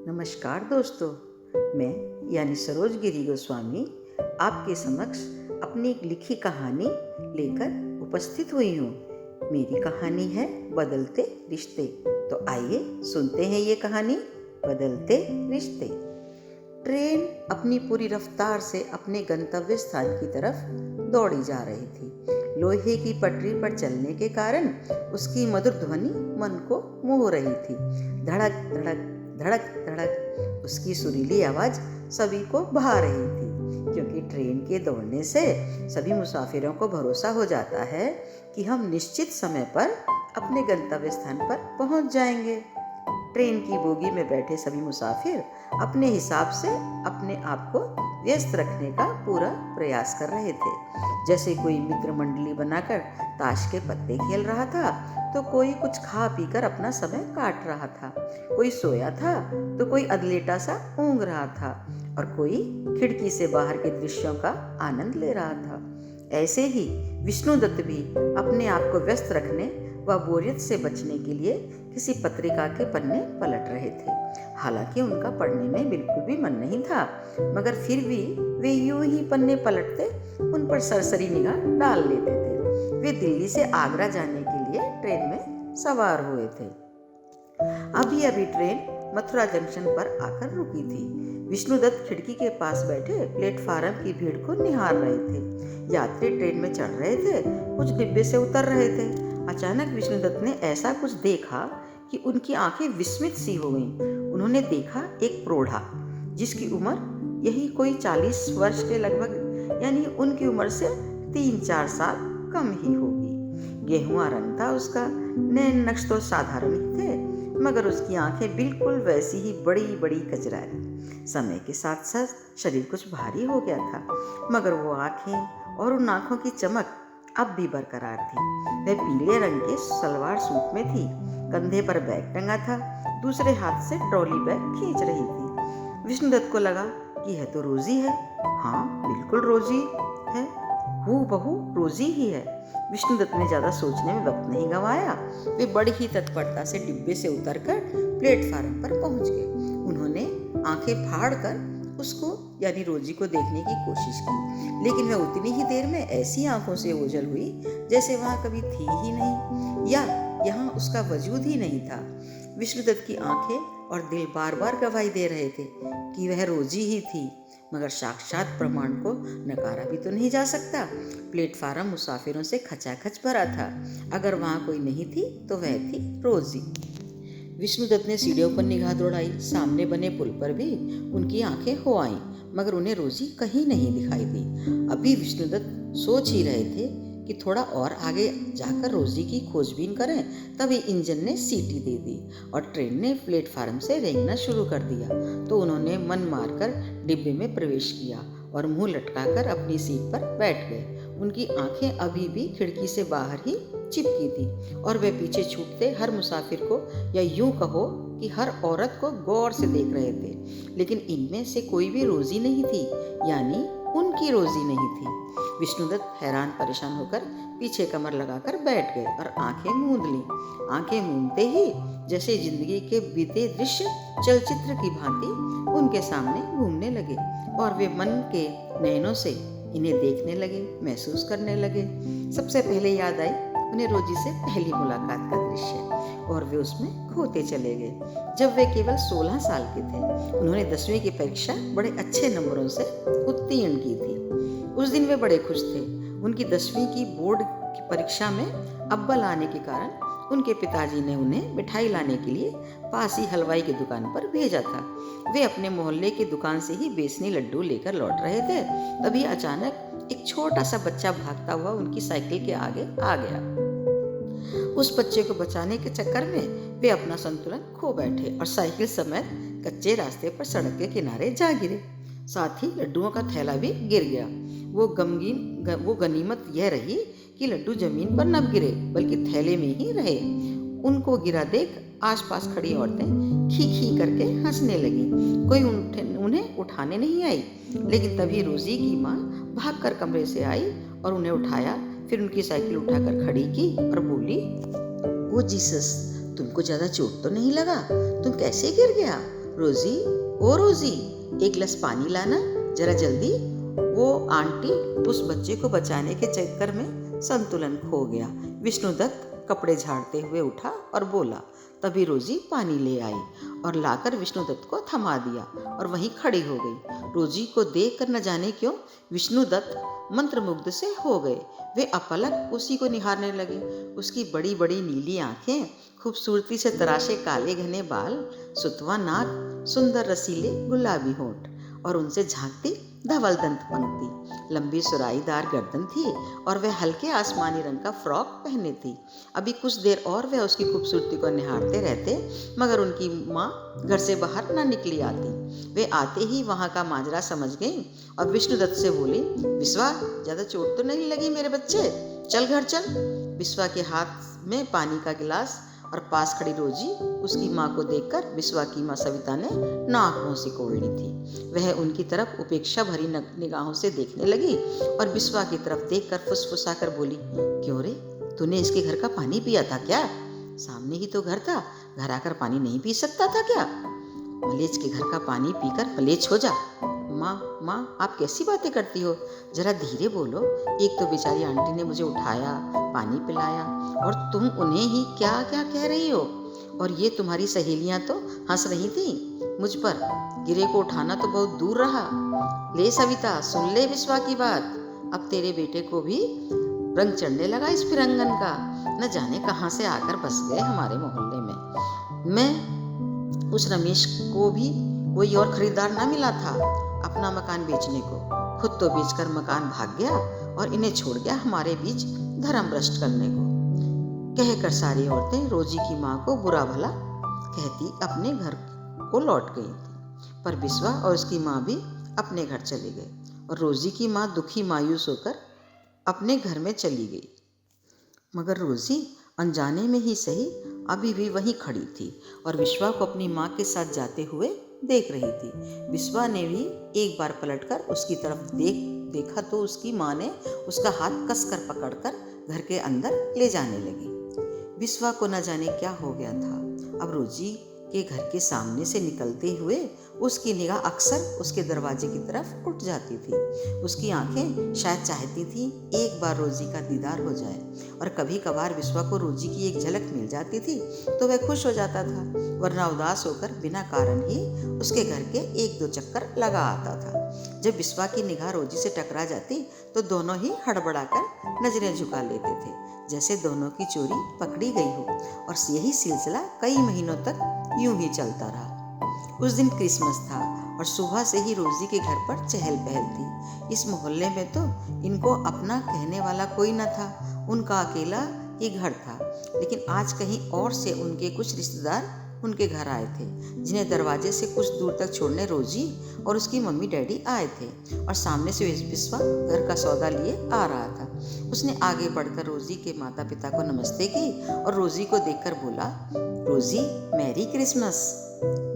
नमस्कार दोस्तों, मैं यानी सरोज गिरी गोस्वामी आपके समक्ष अपनी एक लिखी कहानी लेकर उपस्थित हुई हूँ। मेरी कहानी है बदलते रिश्ते। तो आइए सुनते हैं ये कहानी, बदलते रिश्ते। ट्रेन अपनी पूरी रफ्तार से अपने गंतव्य स्थान की तरफ दौड़ी जा रही थी। लोहे की पटरी पर चलने के कारण उसकी मधुर ध्वनि मन को मोह रही थी। धड़क धड़क धड़क धड़क उसकी सुरीली आवाज सभी को भा रही थी, क्योंकि ट्रेन के दौड़ने से सभी मुसाफिरों को भरोसा हो जाता है कि हम निश्चित समय पर अपने गंतव्य स्थान पर पहुंच जाएंगे। ट्रेन की बोगी में बैठे सभी मुसाफिर अपने हिसाब से अपने आप को व्यस्त रखने का पूरा प्रयास कर रहे थे। जैसे कोई मित्र मंडली बनाकर ताश के पत्ते खेल रहा था, तो कोई कुछ खा पीकर अपना समय काट रहा था, कोई सोया था तो कोई अधलेटा सा ऊँघ रहा था और कोई खिड़की से बाहर के दृश्यों का आनंद ले रहा था। ऐसे ही विष्णुदत्त भी अपने आप को व्यस्त रखने व बोरियत से बचने के लिए किसी पत्रिका के पन्ने पलट रहे थे। हालांकि उनका पढ़ने में बिल्कुल भी मन नहीं था, मगर फिर भी वे यूं ही पन्ने पलटते उन पर सरसरी निगाह डाल लेते थे। वे दिल्ली से आगरा जाने के लिए ट्रेन में सवार हुए थे। अभी अभी ट्रेन मथुरा जंक्शन पर आकर रुकी थी। विष्णुदत्त खिड़की के पास बैठे प्लेटफार्म की भीड़ को निहार रहे थे। यात्री ट्रेन में चढ़ रहे थे, कुछ डिब्बे से उतर रहे थे। अचानक विष्णुदत्त ने ऐसा कुछ देखा कि उनकी आंखें विस्मित सी हो गईं। उन्होंने देखा एक प्रौढ़ा, जिसकी उम्र यही कोई 40 वर्ष के लगभग, यानी उनकी उम्र से 3-4 साल कम ही होगी। गेहुआ रंग था उसका, नैन नक्श तो साधारण ही थे, मगर उसकी आंखें बिल्कुल वैसी ही बड़ी बड़ी कजरारी। समय के साथ साथ शरीर कुछ भारी हो गया था, मगर वो आंखें और उन आंखों की चमक अब भी बरकरार थी। वह पीले रंग के सलवार सूट में थी, कंधे पर बैग टंगा था, दूसरे हाथ से ट्रॉली बैग खींच रही थी। विष्णुदत्त को लगा कि यह तो रोजी है। हाँ, बिल्कुल रोजी है, हूबहू रोजी ही है। विष्णुदत्त ने ज्यादा सोचने में वक्त नहीं गंवाया। वे बड़ी ही तत्परता से डिब्बे से उतरकर प्लेटफार्म पर पहुंच गए। उन्होंने आंखें फाड़कर उसको यानी रोजी को देखने की कोशिश की, लेकिन वह उतनी ही देर में ऐसी आंखों से ओझल हुई जैसे वहां कभी थी ही नहीं, या यहाँ उसका वजूद ही नहीं था। विष्णुदत्त की आंखें और दिल बार बार गवाही दे रहे थे कि वह रोजी ही थी, मगर साक्षात प्रमाण को नकारा भी तो नहीं जा सकता। प्लेटफार्म मुसाफिरों से खचाखच भरा था। अगर वहां कोई नहीं थी तो वह थी रोजी। विष्णुदत्त ने सीढ़ियों पर निगाह दौड़ाई। सामने बने पुल पर भी उनकी आंखें हो आईं, मगर उन्हें रोजी कहीं नहीं दिखाई दी। अभी विष्णुदत्त सोच ही रहे थे कि थोड़ा और आगे जाकर रोजी की खोजबीन करें, तभी इंजन ने सीटी दे दी और ट्रेन ने प्लेटफार्म से रेंगना शुरू कर दिया। तो उन्होंने मन मारकर डिब्बे में प्रवेश किया और मुंह लटकाकर अपनी सीट पर बैठ गए। उनकी आंखें अभी भी खिड़की से बाहर ही चिपकी थी और वे पीछे छूटते हर मुसाफिर को, या यूं कहो कि हर औरत को गौर से देख रहे थे। लेकिन इनमें से कोई भी रोजी नहीं थी, यानी उनकी रोजी नहीं थी। विष्णुदत्त हैरान परेशान होकर पीछे कमर लगाकर बैठ गए और आंखें मूंद ली। आंखें मूंदते ही जैसे जिंदगी के बीते दृश्य चलचित्र की भांति उनके सामने घूमने लगे और वे मन के नयनों से इन्हें देखने लगे, महसूस करने लगे। सबसे पहले याद आई उन्हें रोजी से पहली मुलाकात का दृश्य, और वे उसमें खोते चले गए। जब वे केवल 16 साल के थे, उन्होंने 10वीं की परीक्षा बड़े अच्छे नंबरों से उत्तीर्ण की थी। उस दिन वे बड़े खुश थे। उनकी 10वीं की बोर्ड की परीक्षा में अव्वल आने के कारण उनके पिताजी ने उन्हें मिठाई लाने के लिए पास ही हलवाई की दुकान पर भेजा था। वे अपने मोहल्ले की दुकान से ही बेसनी लड्डू लेकर लौट रहे थे। तभी अचानक एक छोटा सा बच्चा भागता हुआ उनकी साइकिल के आगे आ गया। उस बच्चे को बचाने के चक्कर में वे अपना संतुलन खो बैठे और साइकिल समेत कच्चे रास्ते पर सड़क के किनारे जा गिरे। साथ ही लड्डुओं का थैला भी गिर गया। वो गनीमत यह रही कि लड्डू जमीन पर न गिरे, बल्कि थैले में ही रहे। उनको गिरा देख आसपास खड़ी औरतें खी खी करके हंसने लगी। कोई उन्हें उठाने नहीं आई, लेकिन तभी रोजी की माँ भागकर कमरे से आई और उन्हें उठाया। फिर उनकी साइकिल उठाकर खड़ी की और बोली, ओ जीसस, तुमको ज्यादा चोट तो नहीं लगा? तुम कैसे गिर गया? रोजी, ओ रोजी, एक गिलास पानी लाना, जरा जल्दी। वो आंटी उस बच्चे को बचाने के चक्कर में संतुलन खो गया। विष्णुदत्त कपड़े झाड़ते हुए उठा और बोला। तभी रोजी पानी ले आई और लाकर विष्णुदत्त को थमा दिया और वहीं खड़ी हो गई। रोजी को देखकर न जाने क्यों विष्णुदत्त मंत्रमुग्ध से हो गए। वे अपलक उसी को निहारने लगे। उसकी बड़ी बड़ी नीली आंखें, खूबसूरती से तराशे काले घने बाल, सुतवा नाक, सुंदर रसीले गुलाबी होंठ और उनसे झांकती धवल दंत पंक्ति। लंबी सुराहीदार गर्दन थी और वह हल्के आसमानी रंग का फ्रॉक पहने थी। अभी कुछ देर और वह उसकी खूबसूरती को निहारते रहते, मगर उनकी माँ घर से बाहर न निकली आती। वे आते ही वहाँ का माजरा समझ गई और विष्णुदत्त से बोली, विश्वा, ज्यादा चोट तो नहीं लगी मेरे बच्चे? चल घर चल। विश्वा के हाथ में पानी का गिलास और पास खड़ी रोजी उसकी माँ को देखकर विश्वा की माँ सविता ने नाक मुंह सिकोड़ ली थी। वह उनकी तरफ उपेक्षा भरी निगाहों से देखने लगी और विश्वा की तरफ देखकर फुसफुसा कर बोली, क्यों रे, तूने इसके घर का पानी पिया था क्या? सामने ही तो घर था, घर आकर पानी नहीं पी सकता था क्या? मलेच के घर का पानी पीकर मलेच हो जा। माँ, आप कैसी बातें करती हो? जरा धीरे बोलो। एक तो बेचारी आंटी ने मुझे उठाया, पानी पिलाया और तुम उन्हें ही क्या क्या कह रही हो? और ये तुम्हारी सहेलियां तो हंस रही थी मुझ पर। गिरे को उठाना तो बहुत दूर रहा। ले सविता, सुन ले विश्वा की बात। अब तेरे बेटे को भी रंग चढ़ने लगा इस फिरंगन का। न जाने कहाँ से आकर बस गए हमारे मोहल्ले में। मैं उस रमेश को भी कोई और खरीदार ना मिला था अपना मकान बेचने को। खुद तो बेचकर मकान भाग गया और इन्हें छोड़ गया हमारे बीच धर्म भ्रष्ट करने को। कहकर सारी औरतें रोजी की माँ को बुरा भला कहती अपने घर को लौट गई थी। पर विश्वा और उसकी माँ भी अपने घर चले गए और रोजी की माँ दुखी मायूस होकर अपने घर में चली गई। मगर रोजी अनजाने में ही सही अभी भी वहीं खड़ी थी और विश्वा को अपनी माँ के साथ जाते हुए देख रही थी। विश्वा ने भी एक बार पलटकर उसकी तरफ देखा तो उसकी माँ ने उसका हाथ कसकर पकड़कर घर के अंदर ले जाने लगी। विश्वा को न जाने क्या हो गया था। अब रोजी के घर के सामने से निकलते हुए उसकी निगाह अक्सर उसके दरवाजे की तरफ उठ जाती थी। उसकी आंखें शायद चाहती थी एक बार रोजी का दीदार हो जाए और कभी कभार विश्वा को रोजी की एक झलक मिल जाती थी तो वह खुश हो जाता था, वरना उदास होकर बिना कारण ही उसके घर के एक दो चक्कर लगा आता था। जब विश्वा की निगाह रोजी से टकरा जाती तो दोनों ही हड़बड़ाकर नजरें झुका लेते थे, जैसे दोनों की चोरी पकड़ी गई हो। और यही सिलसिला कई महीनों तक यूं ही चलता रहा। उस दिन क्रिसमस था और सुबह से ही रोजी के घर पर चहल पहल थी। इस मोहल्ले में तो इनको अपना कहने वाला कोई न था, उनका अकेला ही घर था। लेकिन आज कहीं और से उनके कुछ रिश्तेदार उनके घर आए थे, जिन्हें दरवाजे से कुछ दूर तक छोड़ने रोजी और उसकी मम्मी डैडी आए थे और सामने से विश्वा घर का सौदा लिए आ रहा था। उसने आगे बढ़कर रोजी के माता पिता को नमस्ते की और रोजी को देखकर बोला, रोजी, मैरी क्रिसमस।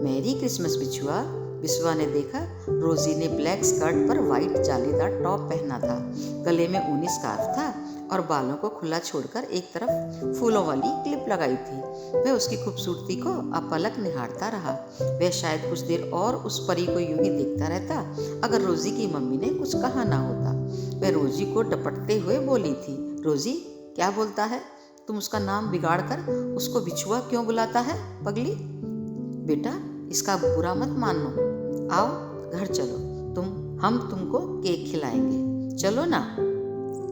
मैरी क्रिसमस बिछुआ। विश्वा ने देखा रोजी ने ब्लैक स्कर्ट पर वाइट जालीदार टॉप पहना था, गले में ऊनी स्कार्फ था और बालों को खुला छोड़कर एक तरफ फूलों वाली क्लिप लगाई थी। वह उसकी खूबसूरती को अपलक निहारता रहा। वह शायद कुछ देर और उस परी को यूं ही देखता रहता अगर रोजी की मम्मी ने कुछ कहा ना होता। वह रोजी को डपटते हुए बोली थी, रोजी, क्या बोलता है? तुम उसका नाम बिगाड़ कर उसको बिछुआ क्यों बुलाता है पगली? बेटा, इसका बुरा मत मानो। आओ घर चलो, हम तुमको केक खिलाएंगे, चलो ना।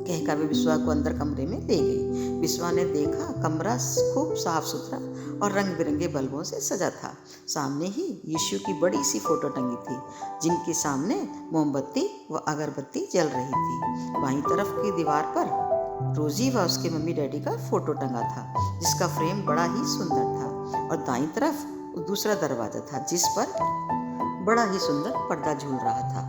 कहकर वे विश्वा को अंदर कमरे में ले गई। विश्वा ने देखा कमरा खूब साफ सुथरा और रंग बिरंगे बल्बों से सजा था। सामने ही यीशु की बड़ी सी फोटो टंगी थी, जिनके सामने मोमबत्ती व अगरबत्ती जल रही थी। बाईं तरफ की दीवार पर रोजी व उसके मम्मी डैडी का फोटो टंगा था, जिसका फ्रेम बड़ा ही सुंदर था। और दाईं तरफ दूसरा दरवाजा था, जिस पर बड़ा ही सुंदर पर्दा झूल रहा था।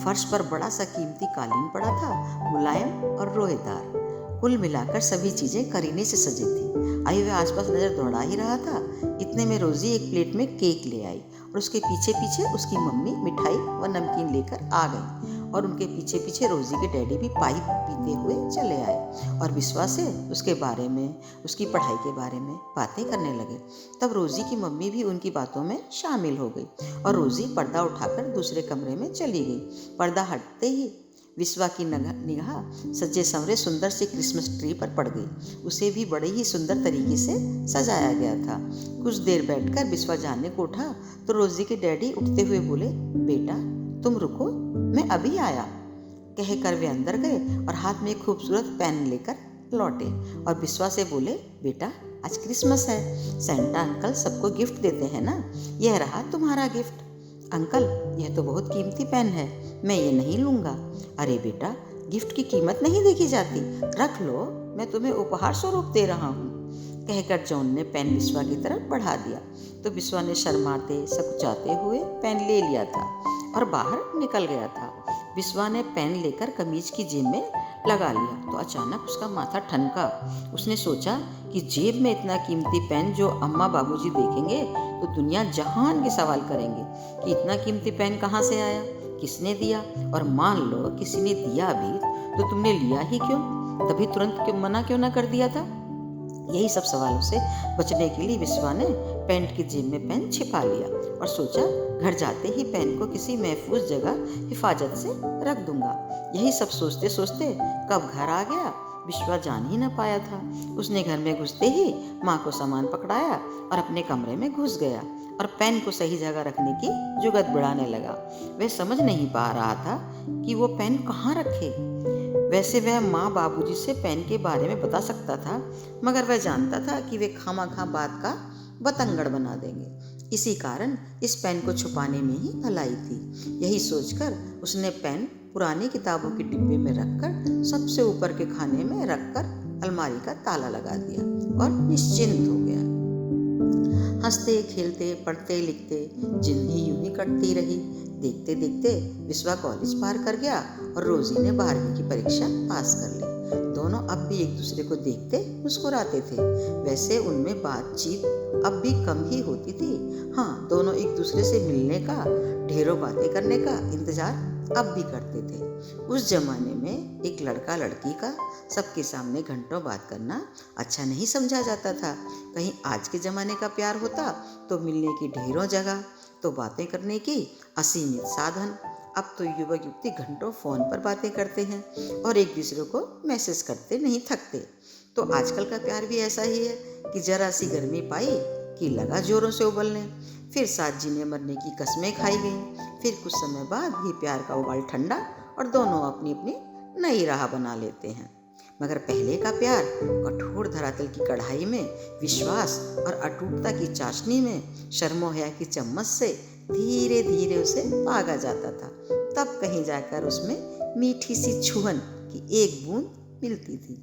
फर्श पर बड़ा सा कीमती कालीन पड़ा था, मुलायम और रोएदार। कुल मिलाकर सभी चीजें करीने से सजी थी। आई वह आसपास नजर दौड़ा ही रहा था, इतने में रोजी एक प्लेट में केक ले आई और उसके पीछे पीछे उसकी मम्मी मिठाई व नमकीन लेकर आ गई और उनके पीछे पीछे रोजी के डैडी भी पाइप पीते हुए चले आए और विश्वा से उसके बारे में, उसकी पढ़ाई के बारे में बातें करने लगे। तब रोजी की मम्मी भी उनकी बातों में शामिल हो गई और रोजी पर्दा उठाकर दूसरे कमरे में चली गई। पर्दा हटते ही विश्वा की निगाह सजे संवरे सुंदर से क्रिसमस ट्री पर पड़ गई। उसे भी बड़े ही सुंदर तरीके से सजाया गया था। कुछ देर बैठकर विश्वा जाने को उठा तो रोजी के डैडी उठते हुए बोले, बेटा तुम रुको, मैं अभी आया। कहकर वे अंदर गए और हाथ में एक खूबसूरत पेन लेकर लौटे और विश्वा से बोले, बेटा आज क्रिसमस है, सेंटा अंकल सबको गिफ्ट देते हैं ना, यह रहा तुम्हारा गिफ्ट। अंकल यह तो बहुत कीमती पेन है, मैं ये नहीं लूँगा। अरे बेटा गिफ्ट की कीमत नहीं देखी जाती, रख लो, मैं तुम्हें उपहार स्वरूप दे रहा हूँ। कहकर जॉन ने पेन विश्वा की तरफ बढ़ा दिया तो विश्वा ने शर्माते सकुचाते हुए पेन ले लिया था और बाहर निकल गया था। विश्वा ने पेन लेकर कमीज की जेब में लगा लिया तो अचानक उसका माथा ठनका। उसने सोचा कि जेब में इतना कीमती पेन जो अम्मा बाबूजी देखेंगे तो दुनिया जहान के सवाल करेंगे कि इतना कीमती पेन कहाँ से आया, किसने दिया, और मान लो किसी ने दिया भी तो तुमने लिया ही क्यों, तभी तुरंत क्यों मना क्यों ना कर दिया था। यही सब सवालों से बचने के लिए विश्वा ने पैंट की जेब में पेन छिपा लिया और सोचा घर जाते ही पेन को किसी महफूज जगह हिफाजत से रख दूंगा। यही सब सोचते सोचते कब घर आ गया विश्वा जान ही न पाया था। उसने घर में घुसते ही माँ को सामान पकड़ाया और अपने कमरे में घुस गया और पेन को सही जगह रखने की जुगत बढ़ाने लगा। वह समझ नहीं पा रहा था कि वो पेन कहाँ रखे। वैसे वह माँ बाबूजी से पेन के बारे में बता सकता था, मगर वह जानता था कि वे खामखा बात का बतंगड़ बना देंगे। इसी कारण इस पेन को छुपाने में ही भलाई थी। यही सोचकर उसने पेन पुरानी किताबों के डिब्बे में रखकर सबसे ऊपर के खाने में रखकर अलमारी का ताला लगा दिया और निश्चिंत हो गया। हंसते खेलते पढ़ते लिखते जिंदगी यूं ही कटती रही। देखते देखते विश्वा कॉलेज पार कर गया और रोजी ने 12वीं की परीक्षा पास कर ली। दोनों अब भी एक दूसरे को देखते मुस्कुराते थे। वैसे उनमें बातचीत अब भी कम ही होती थी। हाँ, दोनों एक दूसरे से मिलने का, ढेरों बातें करने का इंतजार अब भी करते थे। उस जमाने में एक लड़का लड़की का सबके सामने घंटों बात करना अच्छा नहीं समझा जाता था। कहीं आज के ज़माने का प्यार होता तो मिलने की ढेरों जगह, तो बातें करने की असीमित साधन। अब तो युवक युवती घंटों फ़ोन पर बातें करते हैं और एक दूसरे को मैसेज करते नहीं थकते। तो आजकल का प्यार भी ऐसा ही है कि जरा सी गर्मी पाई कि लगा जोरों से उबलने, फिर साथ जीने मरने की कस्में खाई गईं। फिर कुछ समय बाद ही प्यार का उबाल ठंडा और दोनों अपनी अपनी नई राह बना लेते हैं। मगर पहले का प्यार कठोर धरातल की कढ़ाई में, विश्वास और अटूटता की चाशनी में, शर्मो हया की चम्मच से धीरे धीरे उसे पागा जाता था। तब कहीं जाकर उसमें मीठी सी छुअन की एक बूंद मिलती थी।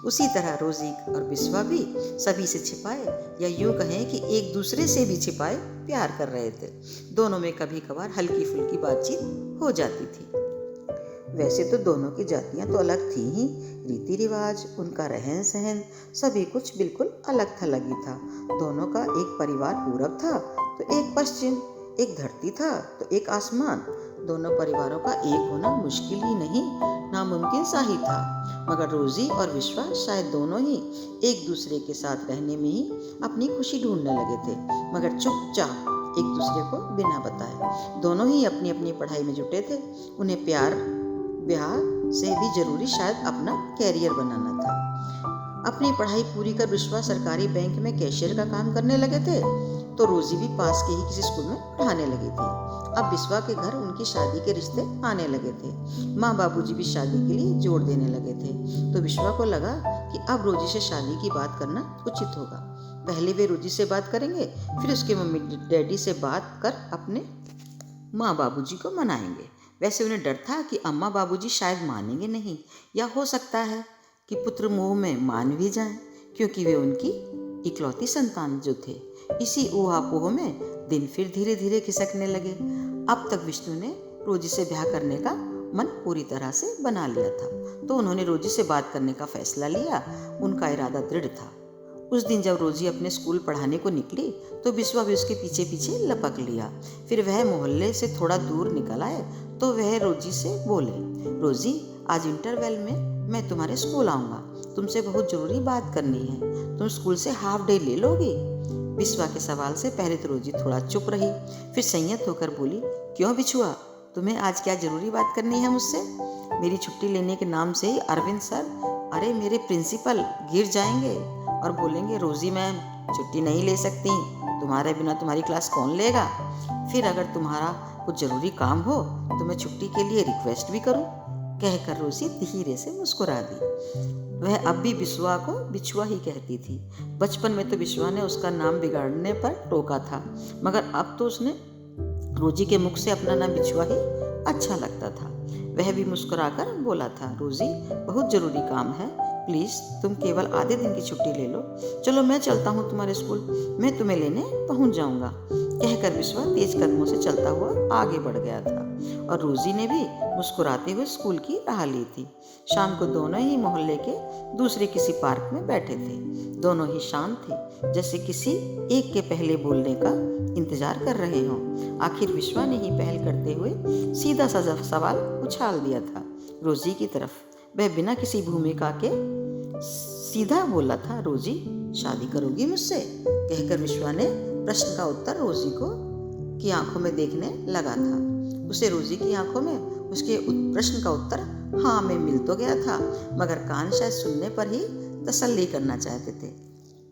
उसी तरह रोजी और विश्वा भी सभी से छिपाए, या यूं कहें कि एक दूसरे से भी छिपाए प्यार कर रहे थे। दोनों में कभी कभार हल्की फुल्की बातचीत हो जाती थी। वैसे तो दोनों की जातियां तो अलग थी ही, रीति रिवाज, उनका रहन सहन, सभी कुछ बिल्कुल अलग थलग ही था। दोनों का एक परिवार पूरब था तो एक पश्चिम, एक धरती था तो एक आसमान। दोनों परिवारों का एक होना मुश्किल ही नहीं, नामुमकिन सा ही था। मगर रोजी और विश्वा शायद दोनों ही एक दूसरे के साथ रहने में ही अपनी खुशी ढूंढने लगे थे, मगर चुपचाप एक दूसरे को बिना बताए। दोनों ही अपनी अपनी पढ़ाई में जुटे थे। उन्हें प्यार ब्याह से भी जरूरी शायद अपना कैरियर बनाना था। अपनी पढ़ाई पूरी कर विश्वा सरकारी बैंक में कैशियर का काम करने लगे थे तो रोजी भी पास के ही किसी स्कूल में पढ़ाने लगी थी। अब विश्वा के घर उनकी शादी के रिश्ते आने लगे थे। माँ बाबूजी भी शादी के लिए जोर देने लगे थे तो विश्वा को लगा कि अब रोजी से शादी की बात करना उचित होगा। पहले वे रोजी से बात करेंगे, फिर उसके मम्मी डैडी से बात कर अपने माँ बाबूजी को मनाएंगे। वैसे उन्हें डर था कि अम्मा बाबूजी शायद मानेंगे नहीं, या हो सकता है कि पुत्र मोह में मान भी जाएं, क्योंकि वे उनकी इकलौती संतान जो थे। इसी ऊहापोह में दिन फिर धीरे धीरे खिसकने लगे। अब तक विष्णु ने रोजी से ब्याह करने का मन पूरी तरह से बना लिया था, तो उन्होंने रोजी से बात करने का फैसला लिया। उनका इरादा दृढ़ था। उस दिन जब रोजी अपने स्कूल पढ़ाने को निकली तो विश्वा भी उसके पीछे पीछे लपक लिया। फिर वह मोहल्ले से थोड़ा दूर निकल आए तो वह रोजी से बोले, रोजी आज इंटरवल में मैं तुम्हारे स्कूल आऊँगा, तुमसे बहुत ज़रूरी बात करनी है, तुम स्कूल से हाफ डे ले लोगी? बिस्वा के सवाल से पहले तो रोजी थोड़ा चुप रही, फिर संयत होकर बोली, क्यों बिछुआ, तुम्हें आज क्या ज़रूरी बात करनी है मुझसे? मेरी छुट्टी लेने के नाम से ही अरविंद सर, अरे मेरे प्रिंसिपल गिर जाएंगे और बोलेंगे, रोजी मैम छुट्टी नहीं ले सकती, तुम्हारे बिना तुम्हारी क्लास कौन लेगा? फिर अगर तुम्हारा कुछ ज़रूरी काम हो तो मैं छुट्टी के लिए रिक्वेस्ट भी करूं? कहकर रोजी धीरे से मुस्कुरा दी। वह अब भी बिस्वा को बिछुआ ही कहती थी। बचपन में तो बिस्वा ने उसका नाम बिगाड़ने पर टोका था, मगर अब तो उसने रोजी के मुख से अपना नाम बिछुआ ही अच्छा लगता था। वह भी मुस्कुराकर बोला था, रोजी बहुत ज़रूरी काम है, प्लीज़ तुम केवल आधे दिन की छुट्टी ले लो, चलो मैं चलता हूँ तुम्हारे स्कूल, मैं तुम्हें लेने पहुँच जाऊँगा। कहकर बिस्वा तेज कदमों से चलता हुआ आगे बढ़ गया था और रोजी ने भी मुस्कुराते हुए स्कूल की राह ली थी। शाम को दोनों ही मोहल्ले के दूसरे किसी पार्क में बैठे थे। दोनों ही शांत थे, जैसे किसी एक के पहले बोलने का इंतजार कर रहे हों। आखिर विश्वा ने ही पहल करते हुए सीधा सा सवाल उछाल दिया था रोजी की तरफ। वह बिना किसी भूमिका के सीधा बोला था, रोजी शादी करोगी मुझसे? कहकर विश्वा ने प्रश्न का उत्तर रोजी की आंखों में देखने लगा था। उसे रोजी की आंखों में उसके प्रश्न का उत्तर हाँ में मिल तो गया था, मगर कान शायद सुनने पर ही तसल्ली करना चाहते थे।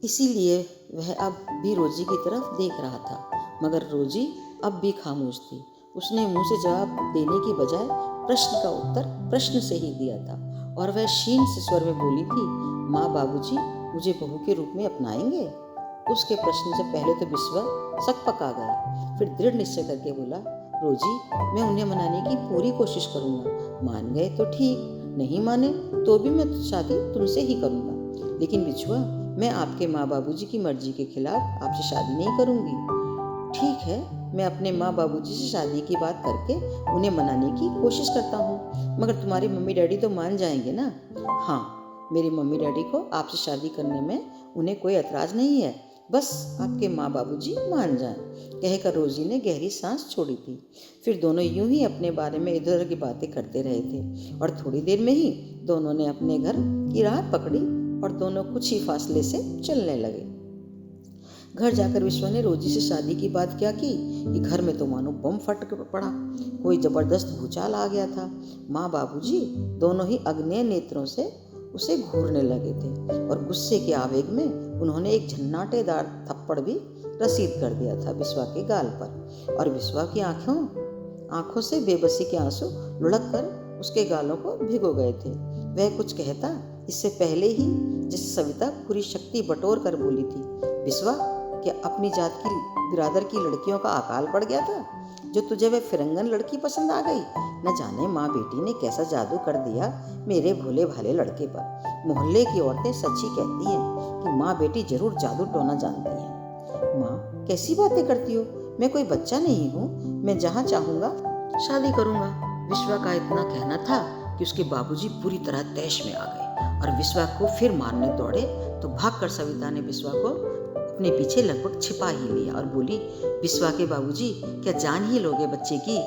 इसीलिए वह अब भी रोजी की तरफ देख रहा था, मगर रोजी अब भी खामोश थी। उसने मुंह से जवाब देने की बजाय प्रश्न का उत्तर प्रश्न से ही दिया था और वह क्षीण से स्वर में बोली थी, माँ बाबूजी मुझे बहू के रूप में अपनाएंगे? उसके प्रश्न से पहले तो बिस्वा सकपका गया, फिर दृढ़ निश्चय करके बोला, रोजी मैं उन्हें मनाने की पूरी कोशिश करूँगा, मान गए तो ठीक, नहीं माने तो भी मैं शादी तुमसे ही करूँगा। लेकिन बिछुआ, मैं आपके माँ बाबूजी की मर्जी के खिलाफ आपसे शादी नहीं करूँगी। ठीक है, मैं अपने माँ बाबूजी से शादी की बात करके उन्हें मनाने की कोशिश करता हूँ, मगर तुम्हारे मम्मी डैडी तो मान जाएंगे ना? हाँ, मेरी मम्मी डैडी को आपसे शादी करने में उन्हें कोई एतराज़ नहीं है, बस आपके माँ बाबूजी मान जाएं। कहकर रोजी ने गहरी सांस छोड़ी थी। फिर दोनों यूं ही अपने बारे में इधर उधर की बातें करते रहे थे और थोड़ी देर में ही दोनों ने अपने घर की राह पकड़ी और दोनों कुछ ही फासले से चलने लगे। घर जाकर विश्वा ने रोजी से शादी की बात क्या की कि घर में तो मानो बम फट पड़ा, कोई जबरदस्त भूचाल आ गया था। माँ बाबूजी दोनों ही अग्नेय नेत्रों से उसे घूरने लगे थे और गुस्से के आवेग में उन्होंने एक झन्नाटेदार थप्पड़ भी रसीद कर दिया था बिस्वा के गाल पर और बिस्वा की आंखों से बेबसी के आंसू लुढ़क कर उसके गालों को भिगो गए थे। वह कुछ कहता इससे पहले ही जैसे सविता पूरी शक्ति बटोर कर बोली थी, बिस्वा क्या अपनी जात की बिरादर की लड़कियों का अकाल पड़ गया था जो तुझे वह फिरंगन लड़की पसंद आ गई? न जाने माँ बेटी ने कैसा जादू कर दिया मेरे भोले भाले लड़के पर। मोहल्ले की औरतें सच्ची कहती हैं कि माँ बेटी जरूर जादू टोना जानती हैं। माँ कैसी बातें करती हो, मैं कोई बच्चा नहीं हूँ, मैं जहाँ चाहूँगा शादी करूँगा। विश्वा का इतना कहना था कि उसके बाबूजी पूरी तरह तैश में आ गए और विश्वा को फिर मारने दौड़े तो भागकर सविता ने विश्वा को अपने पीछे लगभग छिपा ही लिया और बोली, बिस्वा के बाबूजी क्या जान ही लोगे बच्चे की?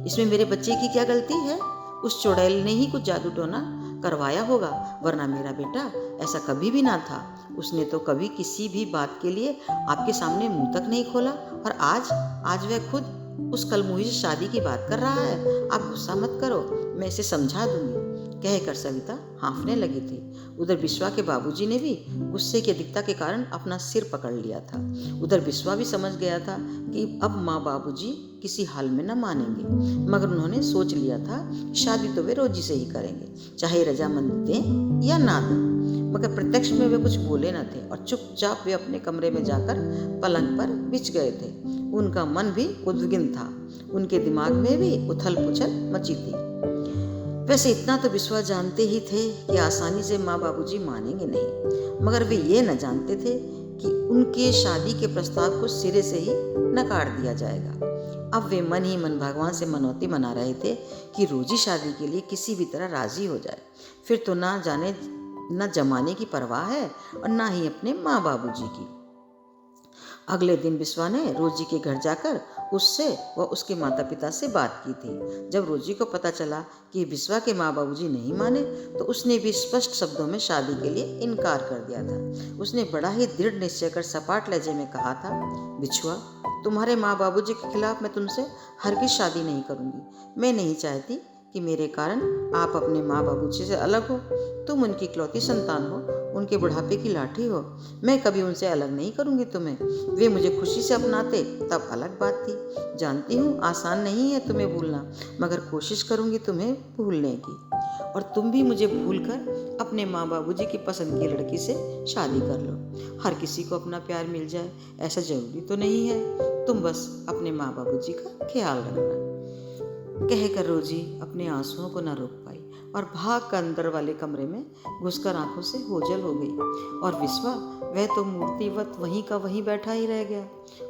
इसमें मेरे बच्चे की क्या गलती है? उस चुड़ैल ने ही कुछ जादू टोना करवाया होगा, वरना मेरा बेटा ऐसा कभी भी ना था। उसने तो कभी किसी भी बात के लिए आपके सामने मुंह तक नहीं खोला और आज वह खुद उस कलमुही से शादी की बात कर रहा है। आप गुस्सा मत करो, मैं इसे समझा दूंगी। कहकर सविता हाँफने लगी थी। उधर बिस्वा के बाबूजी ने भी गुस्से की अधिकता के कारण अपना सिर पकड़ लिया था। उधर बिस्वा भी समझ गया था कि अब माँ बाबूजी किसी हाल में न मानेंगे, मगर उन्होंने सोच लिया था कि शादी तो वे रोजी से ही करेंगे, चाहे रजामंदी दें या ना दें। मगर प्रत्यक्ष में वे कुछ बोले न थे और चुपचाप वे अपने कमरे में जाकर पलंग पर बिछ गए थे। उनका मन भी उद्विग्न था, उनके दिमाग में भी उथल पुथल मची थी। वैसे इतना तो बिस्वा जानते ही थे कि आसानी से माँ बाबूजी मानेंगे नहीं, मगर वे ये न जानते थे कि उनके शादी के प्रस्ताव को सिरे से ही नकार दिया जाएगा। अब वे मन ही मन भगवान से मनौती मना रहे थे कि रोजी शादी के लिए किसी भी तरह राजी हो जाए, फिर तो ना जाने न जमाने की परवाह है और ना ही अपने माँ बाबूजी की। अगले दिन बिस्वा ने रोजी के घर जाकर उससे व उसके माता पिता से बात की थी। जब रोजी को पता चला कि बिस्वा के माँ बाबूजी नहीं माने तो उसने भी स्पष्ट शब्दों में शादी के लिए इनकार कर दिया था। उसने बड़ा ही दृढ़ निश्चय कर सपाट लहजे में कहा था, बिछुआ, तुम्हारे माँ बाबूजी के खिलाफ मैं तुमसे हरगिज शादी नहीं करूँगी। मैं नहीं चाहती कि मेरे कारण आप अपने माँ बाबूजी से अलग हो। तुम उनकी इकलौती संतान हो, उनके बुढ़ापे की लाठी हो। मैं कभी उनसे अलग नहीं करूँगी तुम्हें। वे मुझे खुशी से अपनाते तब अलग बात थी। जानती हूँ आसान नहीं है तुम्हें भूलना, मगर कोशिश करूँगी तुम्हें भूलने की। और तुम भी मुझे भूलकर अपने माँ बाबूजी की पसंद की लड़की से शादी कर लो। हर किसी को अपना प्यार मिल जाए ऐसा जरूरी तो नहीं है। तुम बस अपने माँ बाबूजी का ख्याल रखना। कहकर रोजी अपने आंसुओं को न रोक पाई और भाग कर अंदर वाले कमरे में घुसकर आंखों से ओझल हो गई। और विश्वा, वह तो मूर्तिवत वहीं का वहीं बैठा ही रह गया।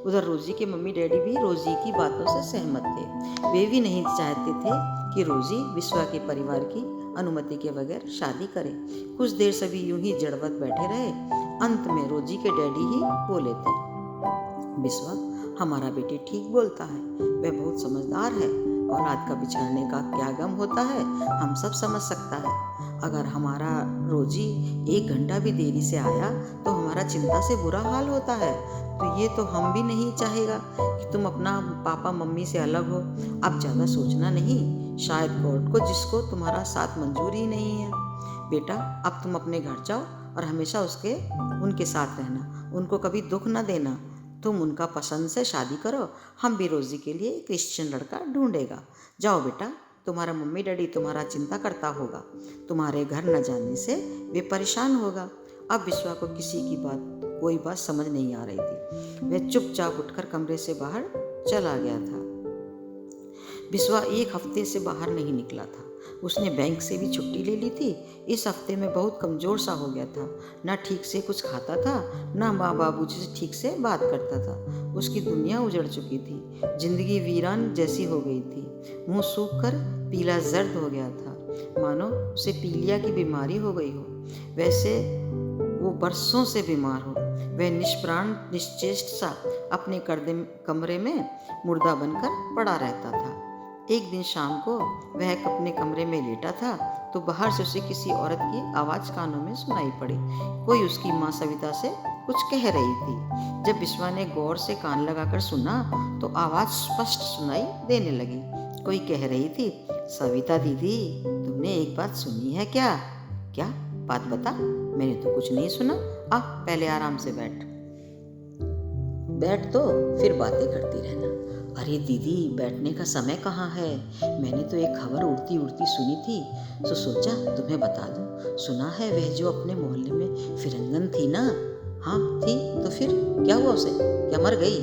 उधर रोजी के मम्मी डैडी भी रोजी की बातों से सहमत थे। वे भी नहीं चाहते थे कि रोजी विश्वा के परिवार की अनुमति के बगैर शादी करे। कुछ देर सभी यूं ही जड़वत बैठे रहे। अंत में रोजी के डैडी ही बोले थे, बिस्वा, हमारा बेटी ठीक बोलता है। वह बहुत समझदार है। औलाद का बिछड़ने का क्या गम होता है हम सब समझ सकता है। अगर हमारा रोजी 1 घंटा भी देरी से आया तो हमारा चिंता से बुरा हाल होता है। तो ये तो हम भी नहीं चाहेगा कि तुम अपना पापा मम्मी से अलग हो। अब ज़्यादा सोचना नहीं। शायद कोर्ट को जिसको तुम्हारा साथ मंजूर ही नहीं है। बेटा, अब तुम अपने घर जाओ और हमेशा उनके साथ रहना। उनको कभी दुख न देना। तुम उनका पसंद से शादी करो। हम भी रोजी के लिए क्रिश्चियन लड़का ढूंढेगा। जाओ बेटा, तुम्हारा मम्मी डैडी तुम्हारा चिंता करता होगा। तुम्हारे घर न जाने से वे परेशान होगा। अब विश्वा को किसी की कोई बात समझ नहीं आ रही थी। वह चुपचाप उठकर कमरे से बाहर चला गया था। बिस्वा 1 हफ्ते से बाहर नहीं निकला था। उसने बैंक से भी छुट्टी ले ली थी। इस हफ्ते में बहुत कमज़ोर सा हो गया था। ना ठीक से कुछ खाता था, ना माँ बाबूजी से ठीक से बात करता था। उसकी दुनिया उजड़ चुकी थी। जिंदगी वीरान जैसी हो गई थी। मुंह सूख कर पीला जर्द हो गया था, मानो उसे पीलिया की बीमारी हो गई हो। वैसे वो बरसों से बीमार हो। वह निष्प्राण निश्चेष्ट सा अपने कमरे में मुर्दा बनकर पड़ा रहता था। एक दिन शाम को वह अपने कमरे में लेटा था तो बाहर से उसे किसी औरत की आवाज़ कानों में सुनाई पड़ी। कोई उसकी माँ सविता से कुछ कह रही थी। जब बिस्वा ने गौर से कान लगाकर सुना तो आवाज़ स्पष्ट सुनाई देने लगी। कोई कह रही थी, सविता दीदी, तुमने एक बात सुनी है क्या? क्या बात बता? मैंने तो कुछ नहीं सुना। आ, पहले आराम से बैठ तो फिर बातें करती रहना। अरे दीदी, बैठने का समय कहाँ है? मैंने तो एक खबर उड़ती उड़ती सुनी थी तो सोचा तुम्हें बता दूं। सुना है वह जो अपने मोहल्ले में फिरंगन थी ना? हाँ थी, तो फिर क्या हुआ उसे? क्या मर गई?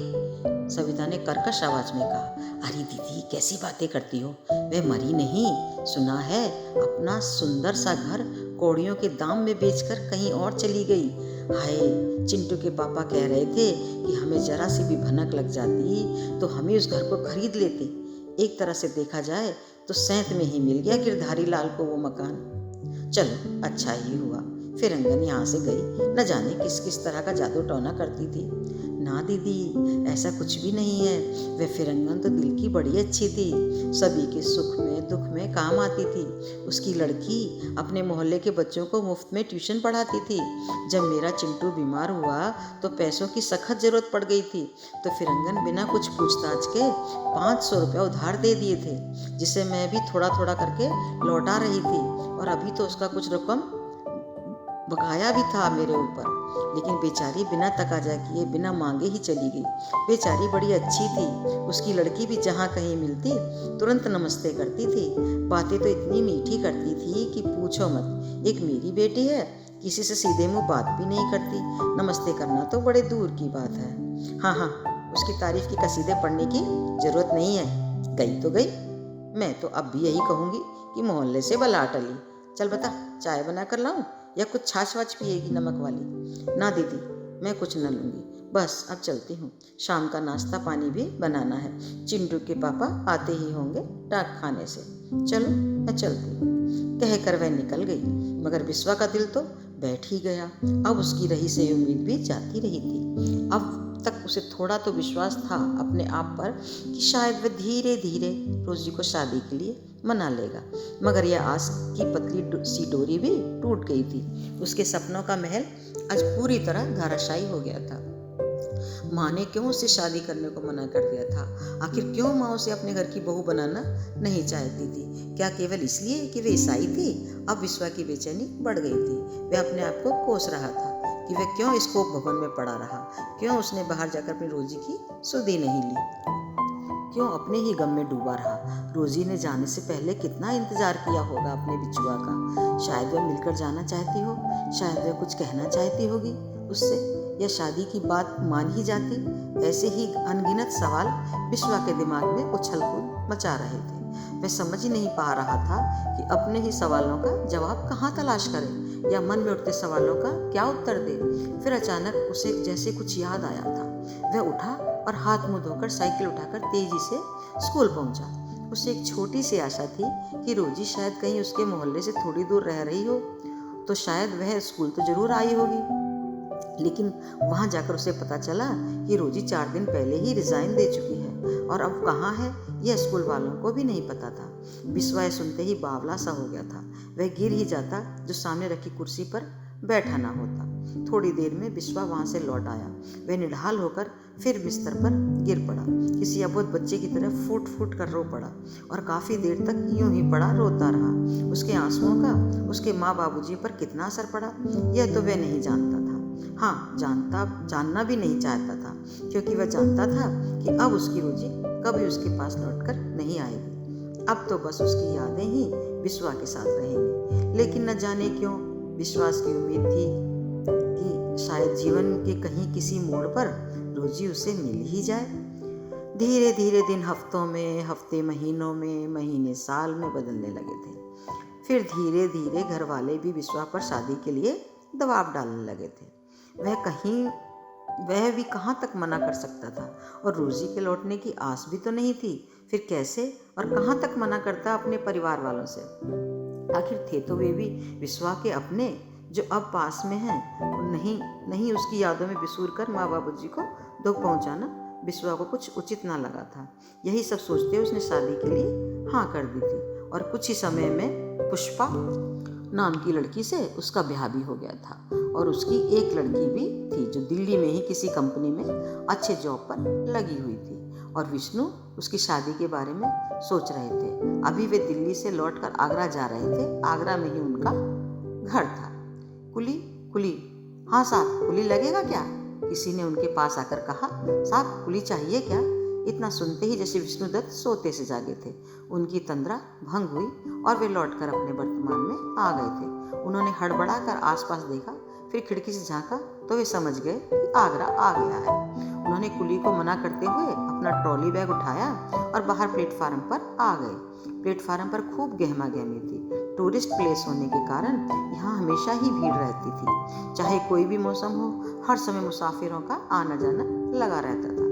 सविता ने कर्कश आवाज में कहा। अरे दीदी, कैसी बातें करती हो? वह मरी नहीं। सुना है अपना सुंदर सा घर कौड़ियों के दाम में बेचकर कहीं और चली गई। हाय, चिंटू के पापा कह रहे थे कि हमें जरा सी भी भनक लग जाती तो हम ही उस घर को खरीद लेते। एक तरह से देखा जाए तो सैंत में ही मिल गया गिरधारी लाल को वो मकान। चलो, अच्छा ही हुआ फिरंगन यहाँ से गई। न जाने किस किस तरह का जादू टोना करती थी। ना दीदी, ऐसा कुछ भी नहीं है। वह फिरंगन तो दिल की बड़ी अच्छी थी। सभी के सुख में दुख में काम आती थी। उसकी लड़की अपने मोहल्ले के बच्चों को मुफ्त में ट्यूशन पढ़ाती थी। जब मेरा चिंटू बीमार हुआ तो पैसों की सख्त ज़रूरत पड़ गई थी तो फिरंगन बिना कुछ पूछताछ के 500 रुपया उधार दे दिए थे, जिसे मैं भी थोड़ा थोड़ा करके लौटा रही थी। और अभी तो उसका कुछ रकम बकाया भी था मेरे ऊपर। लेकिन बेचारी बिना तकाजा किए, बिना मांगे ही चली गई। बेचारी बड़ी अच्छी थी। उसकी लड़की भी जहाँ कहीं मिलती तुरंत नमस्ते करती थी। बातें तो इतनी मीठी करती थी कि पूछो मत। एक मेरी बेटी है, किसी से सीधे मुंह बात भी नहीं करती। नमस्ते करना तो बड़े दूर की बात है। हाँ, उसकी तारीफ की कसीदे पढ़ने की जरूरत नहीं है। गई तो गई। मैं तो अब भी यही कहूँगी कि मोहल्ले से बला टली। चल बता, चाय बना कर लाऊं या कुछ छाछ वाछ पिएगी नमक वाली? ना दीदी, मैं कुछ न लूँगी। बस अब चलती हूँ। शाम का नाश्ता पानी भी बनाना है। चिंटू के पापा आते ही होंगे डाक खाने से। चलो, मैं चलती हूँ। कहकर वह निकल गई, मगर बिस्वा का दिल तो बैठ ही गया। अब उसकी रही से उम्मीद भी जाती रही थी। अब अब तक उसे थोड़ा तो विश्वास था अपने आप पर कि शायद वह धीरे धीरे रोजी को शादी के लिए मना लेगा, मगर यह आस की पतली सी डोरी भी टूट गई थी। उसके सपनों का महल आज पूरी तरह धराशायी हो गया था। माँ ने क्यों उसे शादी करने को मना कर दिया था? आखिर क्यों माँ उसे अपने घर की बहू बनाना नहीं चाहती थी? क्या केवल इसलिए कि वे ईसाई थी? अब विश्वा की बेचैनी बढ़ गई थी। वह अपने आप को कोस रहा था कि वह क्यों स्कोप भवन में पड़ा रहा, क्यों उसने बाहर जाकर अपनी रोजी की सुधि नहीं ली, क्यों अपने ही गम में डूबा रहा। रोजी ने जाने से पहले कितना इंतजार किया होगा अपने बिचुआ का। शायद वह मिलकर जाना चाहती हो, शायद वह कुछ कहना चाहती होगी उससे, या शादी की बात मान ही जाती। ऐसे ही अनगिनत सवाल विश्वा के दिमाग में उछल कूद मचा रहे थे। वह समझ ही नहीं पा रहा था कि अपने ही सवालों का जवाब कहाँ तलाश करे या मन में उठते सवालों का क्या उत्तर दे। फिर अचानक उसे जैसे कुछ याद आया था। वह उठा और हाथ मुंह धोकर साइकिल उठाकर तेजी से स्कूल पहुंचा। उसे एक छोटी सी आशा थी कि रोजी शायद कहीं उसके मोहल्ले से थोड़ी दूर रह रही हो तो शायद वह स्कूल तो जरूर आई होगी। लेकिन वहां जाकर उसे पता चला कि रोजी 4 दिन पहले ही रिजाइन दे चुकी है और अब कहाँ है यह स्कूल वालों को भी नहीं पता था। विश्वा सुनते ही बावला सा हो गया था। वह गिर ही जाता जो सामने रखी कुर्सी पर बैठा ना होता। थोड़ी देर में विश्वा वहां से लौट आया। वह निढाल होकर फिर बिस्तर पर गिर पड़ा। किसी अबोध बच्चे की तरह फूट फूट कर रो पड़ा और काफी देर तक यूं ही पड़ा रोता रहा। उसके आंसुओं का उसके माँ बाबूजी पर कितना असर पड़ा यह तो वह नहीं जानता था। हाँ, जानना भी नहीं चाहता था, क्योंकि वह जानता था कि अब उसकी रोजी कभी उसके पास लौटकर नहीं आएगी। अब तो बस उसकी यादें ही विश्वा के साथ रहेंगी। लेकिन न जाने क्यों विश्वास की उम्मीद थी कि शायद जीवन के कहीं किसी मोड़ पर रोजी उसे मिल ही जाए। धीरे धीरे दिन हफ्तों में, हफ्ते महीनों में, महीने साल में बदलने लगे थे। फिर धीरे धीरे घर वाले भी विश्वा पर शादी के लिए दबाव डालने लगे थे। वह भी कहाँ तक मना कर सकता था, और रोजी के लौटने की आस भी तो नहीं थी। फिर कैसे और कहाँ तक मना करता अपने परिवार वालों से? आखिर थे तो वे भी विश्वा के अपने, जो अब पास में हैं। नहीं उसकी यादों में बिसूर कर माँ बाबूजी को दुख पहुंचाना विश्वा को कुछ उचित ना लगा था। यही सब सोचते उसने शादी के लिए हाँ कर दी थी और कुछ ही समय में पुष्पा नाम की लड़की से उसका ब्याह भी हो गया था। और उसकी एक लड़की भी थी जो दिल्ली में ही किसी कंपनी में अच्छे जॉब पर लगी हुई थी। और विष्णु उसकी शादी के बारे में सोच रहे थे। अभी वे दिल्ली से लौटकर आगरा जा रहे थे। आगरा में ही उनका घर था। कुली, हाँ साहब, कुली लगेगा क्या? किसी ने उनके पास आकर कहा। साहब, कुली चाहिए क्या? इतना सुनते ही जैसे विष्णुदत्त सोते से जागे थे। उनकी तंद्रा भंग हुई और वे लौटकर अपने वर्तमान में आ गए थे। उन्होंने हड़बड़ा कर आसपास देखा, फिर खिड़की से झांका तो वे समझ गए कि आगरा आ गया है। उन्होंने कुली को मना करते हुए अपना ट्रॉली बैग उठाया और बाहर प्लेटफार्म पर आ गए। प्लेटफार्म पर खूब गहमा गहमी थी। टूरिस्ट प्लेस होने के कारण यहाँ हमेशा ही भीड़ रहती थी। चाहे कोई भी मौसम हो, हर समय मुसाफिरों का आना जाना लगा रहता था।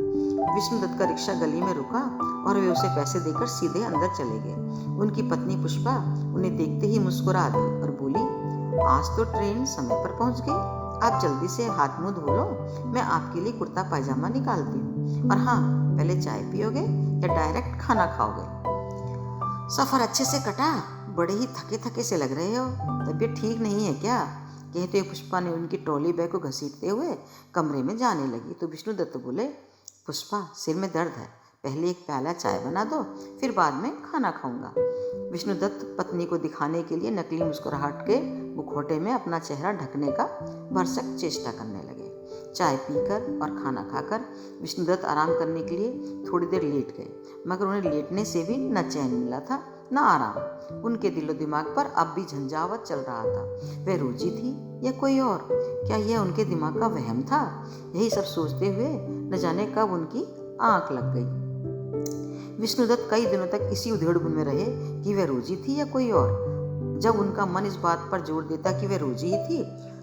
विष्णुदत्त का रिक्शा गली में रुका और वे उसे पैसे देकर सीधे अंदर चले गए। उनकी पत्नी पुष्पा उन्हें देखते ही मुस्कुरा दी और बोली, आज तो ट्रेन समय पर पहुंच गई। आप जल्दी से हाथ मुंह धो लो, मैं आपके लिए कुर्ता पायजामा निकालती हूँ। और हाँ, पहले चाय पियोगे या डायरेक्ट खाना खाओगे? सफर अच्छे से कटा? बड़े ही थके थके से लग रहे हो। तबीयत ठीक नहीं है क्या? कहते हुए पुष्पा ने उनकी ट्रॉली बैग को घसीटते हुए कमरे में जाने लगी तो विष्णुदत्त बोले, पुष्पा, सिर में दर्द है, पहले एक प्याला चाय बना दो, फिर बाद में खाना खाऊंगा। विष्णुदत्त पत्नी को दिखाने के लिए नकली मुस्कुराहट के मुखौटे में अपना चेहरा ढकने का भरसक चेष्टा करने लगे। चाय पीकर और खाना खाकर विष्णुदत्त आराम करने के लिए थोड़ी देर लेट गए, मगर उन्हें लेटने से भी न चैन मिला था न आराम। उनके दिलो दिमाग पर अब भी झंझावात चल रहा था। वह रोजी थी या कोई और? क्या यह उनके दिमाग का वहम था? यही सब सोचते हुए न जाने कब उनकी आंख लग गई। विष्णुदत्त कई दिनों तक इसी उधेड़-बुन में रहे कि वह रोजी थी या कोई और। जब उनका मन इस बात पर जोर देता कि वह रोजी ही थी,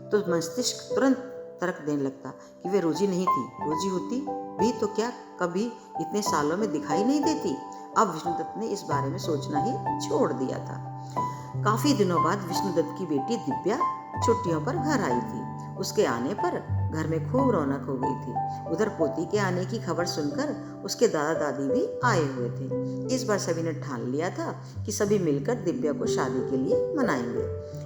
तो मस्तिष्क तुरंत तर्क देने लगता कि वह रोजी नहीं थी। रोजी होती भी तो क्या कभी इतने सालों में दिखाई नहीं देती? अब विष्णुदत्त ने इस बारे में सोचना ही छोड़ दिया था। काफी दिनों बाद विष्णुदत्त की बेटी दिव्या छुट्टियों पर घर आई थी। उसके आने पर घर में खूब रौनक हो गई थी। उधर पोती के आने की खबर सुनकर उसके दादा दादी भी आए हुए थे। इस बार सभी ने ठान लिया था कि सभी मिलकर दिव्या को शादी के लिए मनाएंगे।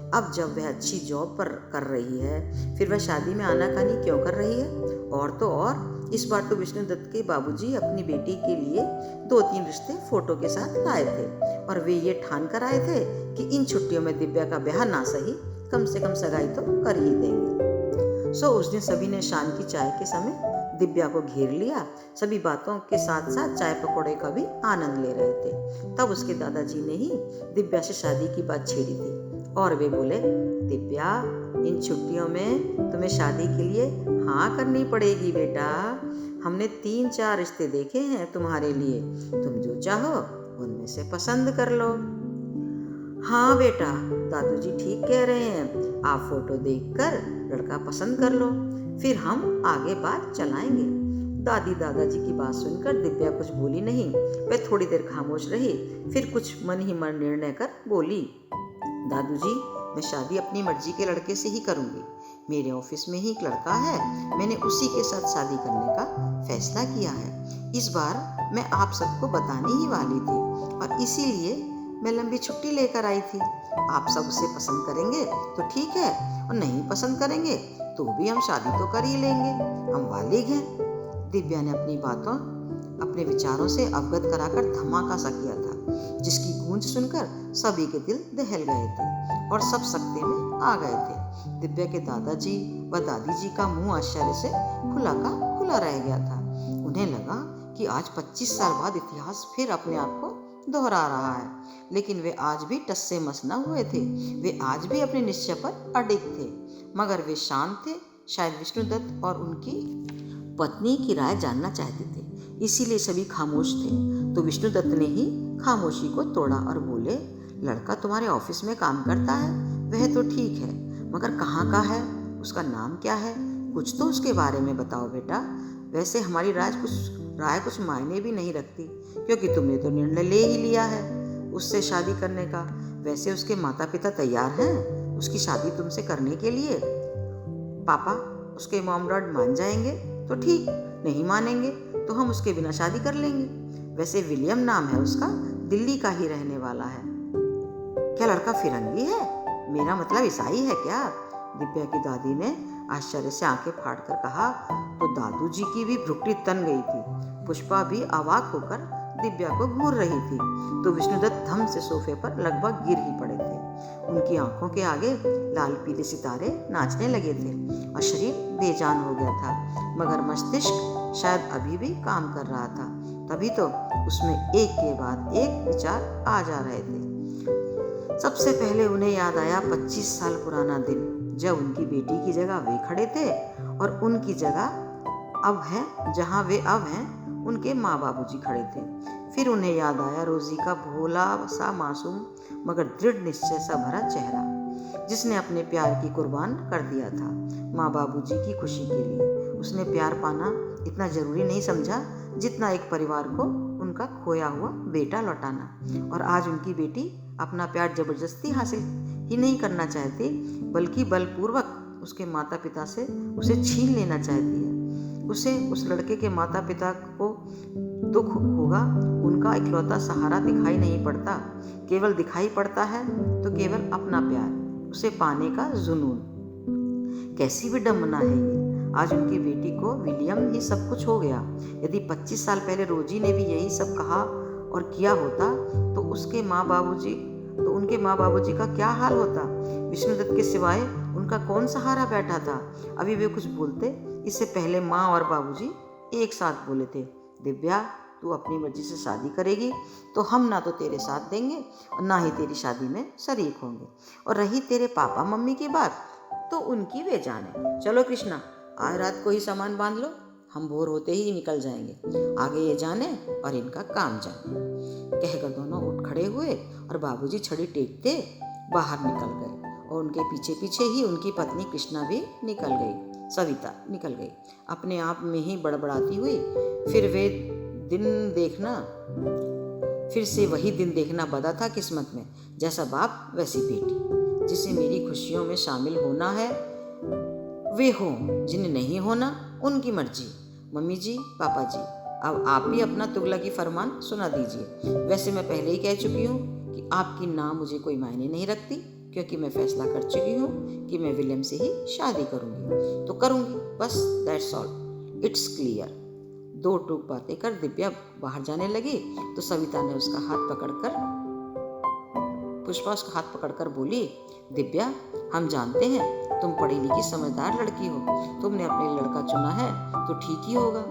अब जब वह अच्छी जॉब पर कर रही है, फिर वह शादी में आनाकानी क्यों कर रही है? और तो और इस बार तो विष्णुदत्त के बाबूजी अपनी बेटी के लिए 2-3 रिश्ते फोटो के साथ लाए थे और वे ये ठान कर आए थे कि इन छुट्टियों में दिव्या का ब्याह ना सही, कम से कम सगाई तो कर ही देंगे। सो उस दिन सभी ने शाम की चाय के समय दिव्या को घेर लिया। सभी बातों के साथ साथ चाय पकौड़े का भी आनंद ले रहे थे। तब उसके दादाजी ने ही दिव्या से शादी की बात छेड़ी थी और वे बोले, दिव्या, इन छुट्टियों में तुम्हें शादी के लिए हाँ करनी पड़ेगी बेटा। हमने 3-4 रिश्ते देखे हैं तुम्हारे लिए, तुम जो चाहो उनमें से पसंद कर लो। हाँ बेटा, दादूजी ठीक कह रहे हैं, आप फोटो देखकर लड़का पसंद कर लो, फिर हम आगे बात चलाएंगे। दादी दादाजी की बात सुनकर दिव्या कुछ बोली नहीं। वह थोड़ी देर खामोश रही, फिर कुछ मन ही मन निर्णय कर बोली, दादूजी, मैं शादी अपनी मर्जी के लड़के से ही करूंगी। मेरे ऑफिस में ही एक लड़का है, मैंने उसी के साथ शादी करने का फैसला किया है। इस बार मैं आप सबको बताने ही वाली थी और इसीलिए मैं लंबी छुट्टी लेकर आई थी। आप सब उसे पसंद करेंगे तो ठीक है, और नहीं पसंद करेंगे तो भी हम शादी तो कर ही लेंगे, हम वालिग हैं। दिव्या ने अपनी बातों, अपने विचारों से अवगत कराकर धमाका सा किया था, जिसकी गूंज सुनकर सभी के दिल दहल गए थे और सब सकते में आ गए थे। दिव्या के दादाजी व दादी जी का मुंह आश्चर्य से खुला का खुला रह गया था। उन्हें लगा कि आज 25 साल बाद इतिहास फिर अपने आप को दोहरा रहा है, लेकिन वे आज भी टस से मस न हुए थे। वे आज भी अपने निश्चय पर अडिग थे, मगर वे शांत थे। शायद विष्णुदत्त और उनकी पत्नी की राय जानना चाहते थे, इसीलिए सभी खामोश थे। तो विष्णुदत्त ने ही खामोशी को तोड़ा और बोले, लड़का तुम्हारे ऑफिस में काम करता है, वह तो ठीक है, मगर कहाँ का है, उसका नाम क्या है, कुछ तो उसके बारे में बताओ बेटा। वैसे हमारी राय कुछ मायने भी नहीं रखती, क्योंकि तुमने तो निर्णय ले ही लिया है उससे शादी करने का। वैसे उसके माता पिता तैयार हैं उसकी शादी तुमसे करने के लिए। पापा, उसके मॉम डैड मान जाएंगे तो ठीक, नहीं मानेंगे तो हम उसके बिना शादी कर लेंगे। वैसे विलियम नाम है उसका, दिल्ली का ही रहने वाला है। क्या लड़का फिरंगी है? मेरा मतलब ईसाई है क्या? दिव्या की दादी ने आश्चर्य से आंखें फाड़कर कहा। तो दादूजी की भी भ्रुकुटी तन गई थी। पुष्पा भी अवाक होकर दिव्या को घूर रही थी। तो विष्णुदत्त धम से सोफे पर लगभग गिर ही पड़े थे। उनकी आंखों के आगे लाल पीले सितारे नाचने लगे थे और शरीर बेजान हो गया था, मगर मस्तिष्क शायद अभी भी काम कर रहा था। तभी तो उसमें एक के बाद एक विचार आ जा रहे थे। सबसे पहले उन्हें याद आया 25 साल पुराना दिन, जब उनकी बेटी की जगह वे खड़े थे और उनकी जगह अब है जहां वे अब हैं उनके माँ बाबूजी खड़े थे। फिर उन्हें याद आया रोजी का भोला सा मासूम मगर दृढ़ निश्चय सा भरा चेहरा, जिसने अपने प्यार की कुर्बान कर दिया था माँ बाबूजी की खुशी के लिए। उसने प्यार पाना इतना जरूरी नहीं समझा जितना एक परिवार को उनका खोया हुआ बेटा लौटाना। और आज उनकी बेटी अपना प्यार जबरदस्ती हासिल ही नहीं करना चाहती, बल्कि बलपूर्वक उसके माता पिता से उसे छीन लेना चाहती है। उसे उस लड़के के माता पिता को दुख होगा, उनका इकलौता सहारा दिखाई नहीं पड़ता, केवल दिखाई पड़ता है तो केवल अपना प्यार, उसे पाने का जुनून। कैसी विडंबना है ये। आज उनकी बेटी को विलियम ही सब कुछ हो गया। यदि 25 साल पहले रोजी ने भी यही सब कहा और किया होता तो उनके माँ बाबूजी का क्या हाल होता। विष्णुदत्त के सिवाय उनका कौन सहारा बैठा था। अभी वे कुछ बोलते इससे पहले माँ और बाबूजी एक साथ बोले थे, दिव्या, तू अपनी मर्जी से शादी करेगी तो हम ना तो तेरे साथ देंगे और ना ही तेरी शादी में शरीक होंगे। और रही तेरे पापा मम्मी की बात, तो उनकी वे जाने। चलो कृष्णा, आज रात को ही सामान बांध लो, हम भोर होते ही निकल जाएंगे। आगे ये जाने और इनका काम जाने। कहकर दोनों उठ खड़े हुए और बाबूजी छड़ी टेकते बाहर निकल गए और उनके पीछे पीछे ही उनकी पत्नी कृष्णा भी निकल गई, सविता निकल गई, अपने आप में ही बड़बड़ाती हुई। फिर से वही दिन देखना बदा था किस्मत में। जैसा बाप वैसी बेटी, जिसे मेरी खुशियों में शामिल होना है वे हों जिन्हें नहीं होना, उनकी मर्जी। मम्मी जी, पापा जी, अब आप भी अपना तुगलकी फरमान सुना दीजिए। वैसे मैं पहले ही कह चुकी हूँ कि आपकी ना मुझे कोई मायने नहीं रखती, क्योंकि मैं फैसला कर चुकी हूँ कि मैं विलियम से ही शादी करूँगी तो करूँगी, बस, दैट्स ऑल, इट्स क्लियर। दो टूक बातें कर दिव्या बाहर जाने लगी तो सविता ने उसका हाथ पकड़कर पुष्पा उसका हाथ पकड़कर बोली, दिव्या, हम जानते हैं तुम पढ़ी लिखी समझदार लड़की हो, तुमने अपने लड़का चुना है तो ठीक ही होगा।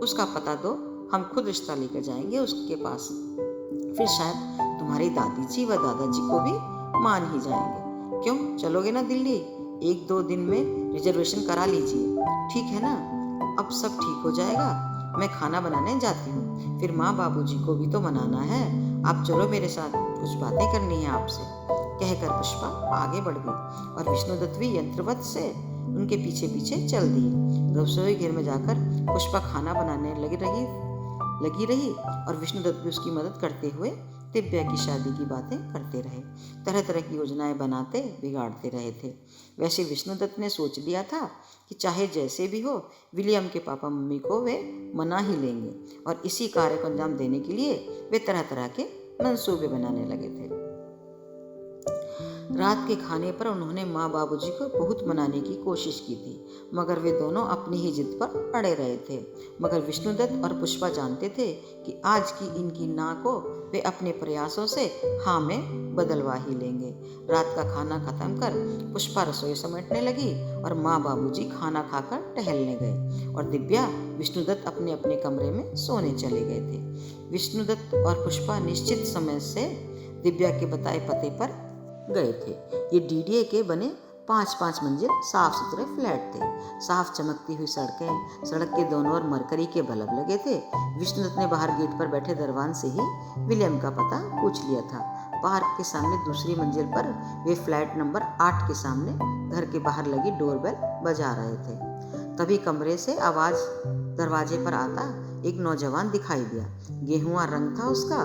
उसका पता दो, हम खुद रिश्ता लेकर जाएंगे उसके पास, फिर शायद तुम्हारी दादी जी व दादाजी को भी मान ही जाएंगे। क्यों, चलोगे ना दिल्ली? 1-2 दिन में रिजर्वेशन करा लीजिए, ठीक है ना? अब सब ठीक हो जाएगा। मैं खाना बनाने जाती हूँ, फिर माँ बाबूजी को भी तो मनाना है। आप चलो मेरे साथ, कुछ बातें करनी है आपसे। कहकर पुष्पा आगे बढ़ गई और विष्णुदत्त भी यंत्रवत से उनके पीछे पीछे चल दिए। रसोई घर में जाकर पुष्पा खाना बनाने लगी रही और विष्णुदत्त भी उसकी मदद करते हुए दिव्या की शादी की बातें करते रहे, तरह तरह की योजनाएं बनाते बिगाड़ते रहे थे। वैसे विष्णुदत्त ने सोच लिया था कि चाहे जैसे भी हो, विलियम के पापा मम्मी को वे मना ही लेंगे और इसी कार्य को अंजाम देने के लिए वे तरह तरह के मंसूबे बनाने लगे थे। रात के खाने पर उन्होंने माँ बाबूजी को बहुत मनाने की कोशिश की थी, मगर वे दोनों अपनी ही जिद पर अड़े रहे थे। मगर विष्णुदत्त और पुष्पा जानते थे कि आज की इनकी ना को वे अपने प्रयासों से हाँ में बदलवा ही लेंगे। रात का खाना खत्म कर पुष्पा रसोई समेटने लगी और माँ बाबूजी खाना खाकर टहलने गए और दिव्या विष्णुदत्त अपने अपने कमरे में सोने चले गए थे। विष्णुदत्त और पुष्पा निश्चित समय से दिव्या के बताए पते पर गए थे। ये डीडीए के बने 5-5 मंजिल साफ सुथरे फ्लैट थे। साफ चमकती हुई सड़कें, सड़क के दोनों ओर मरकरी के बल्ब लगे थे। विष्णुदत्त ने बाहर गेट पर बैठे दरवान से ही विलियम का पता पूछ लिया था। पार्क के सामने दूसरी मंजिल पर वे फ्लैट नंबर 8 के सामने घर के बाहर लगी डोरबेल बजा रहे थे। तभी कमरे से आवाज दरवाजे पर आता एक नौजवान दिखाई दिया। गेहुआ रंग था उसका,